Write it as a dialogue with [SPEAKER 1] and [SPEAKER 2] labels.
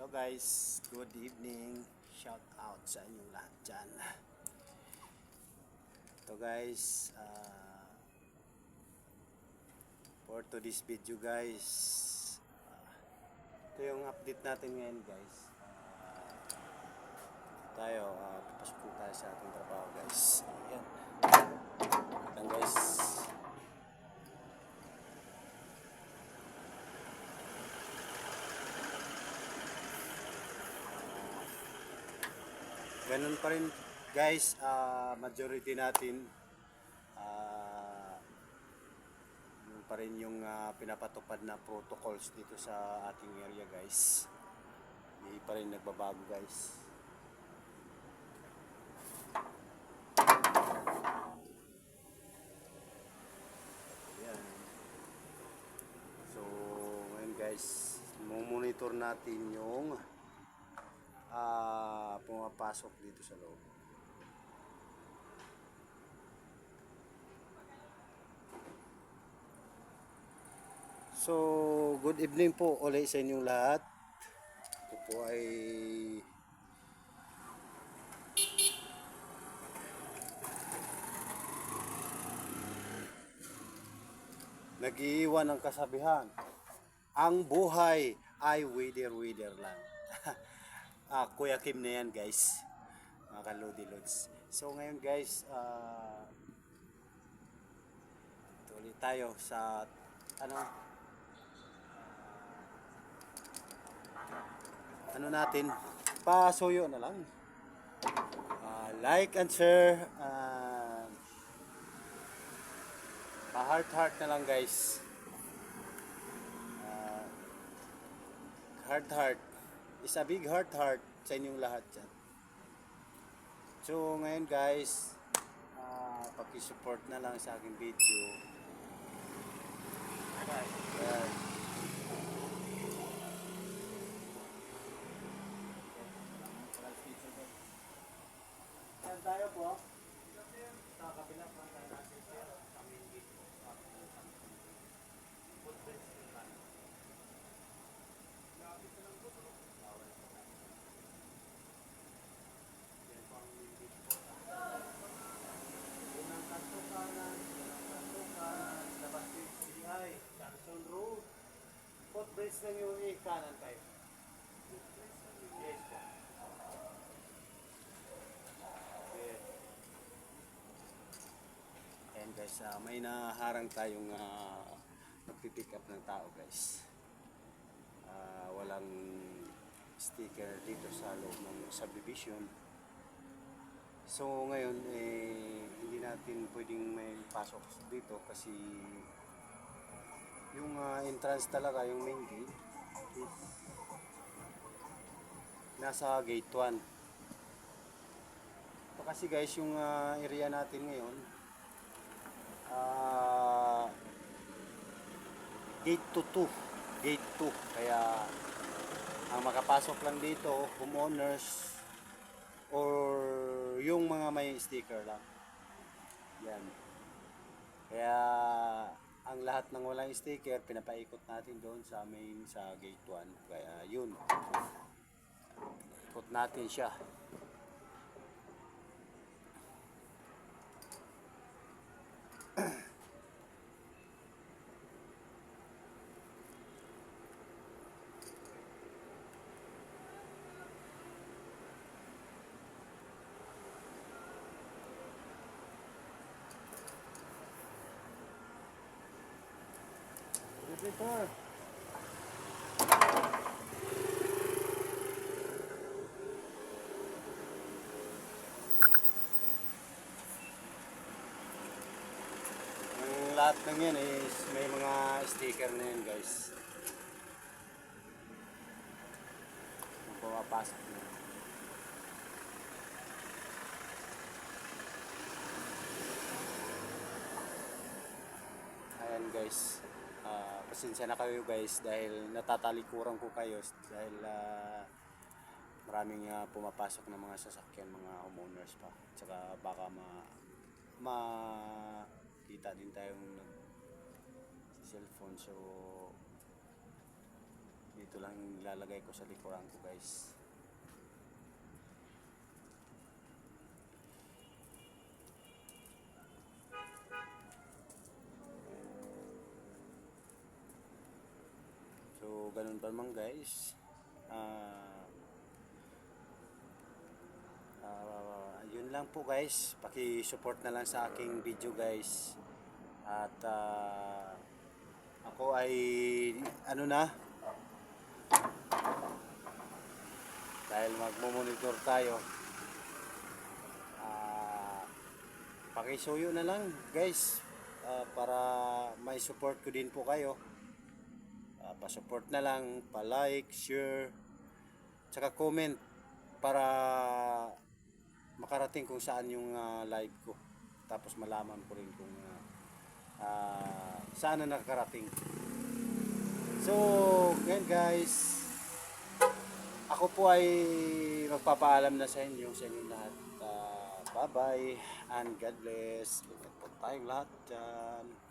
[SPEAKER 1] Hello guys, good evening. Shout out sa inyong lahat dyan. Ito guys, for today's video guys, ito yung update natin ngayon guys. Papasok po tayo sa ating trabaho guys. Ayan. Ayan guys. Ganun pa rin guys, majority natin yun pa rin yung pinapatupad na protocols dito sa ating area guys. Hindi pa rin nagbabago guys. Ayan. So ngayon guys, monitor natin yung pumapasok dito sa loob. So, good evening po ulit sa inyong lahat. Ito po ay nag-iiwan ng kasabihan. Ang buhay ay wither lang. Kuya Kim na yan guys, mga kalodi-lods. So ngayon guys, tuloy tayo sa ano natin, pasuyo na lang, like and share, pa heart na lang guys, heart is a big heart sa inyong lahat dyan. So ngayon guys, paki-support na lang sa aking video. Ayan. Ayan tayo po sa kabila pa tayo natin sa main gate po. Footprints nyo lang. Lapit na lang po. Bawal po. Yan po ang main gate po. Unang kanto kanan, labas yung CDI, Carson Road. Footbridge lang yung kanan tayo. Yes po. Okay. Ayan guys, may naharang tayong magpipick up ng tao guys. Walang sticker dito sa loob ng subdivision. So ngayon hindi natin pwedeng may pasok dito kasi yung entrance talaga, yung main gate is nasa gate 1. Ito kasi guys yung area natin ngayon, gate 2, kaya ang makapasok lang dito homeowners or yung mga may sticker lang. Yan. Kaya ang lahat ng walang sticker pinapaikot natin doon sa main, sa gate 1. Kaya yun, ikot natin siya. Repeater. Ang lahat ng yan is may mga sticker na yan guys. Kung pumapasok na. Ayan guys. Pasensya na kayo guys dahil natatalikuran ko kayo dahil maraming pumapasok ng mga sasakyan, mga homeowners pa. Tsaka baka makita din tayong cellphone. So Dito lang ilalagay ko sa likuran ko guys. So ganun pa naman guys. Yun lang po guys. Paki-support na lang sa aking video guys. At ako ay ano na, dahil magmo-monitor tayo. Pakisuyo na lang guys, para may support ko din po kayo. Pa-support na lang, pa-like, share, tsaka comment para makarating kung saan yung live ko. Tapos malaman ko rin kung saan na nakarating. So, ngayon guys, ako po ay magpapaalam na sa inyong lahat. Bye-bye and God bless. Ingat po tayong lahat dyan.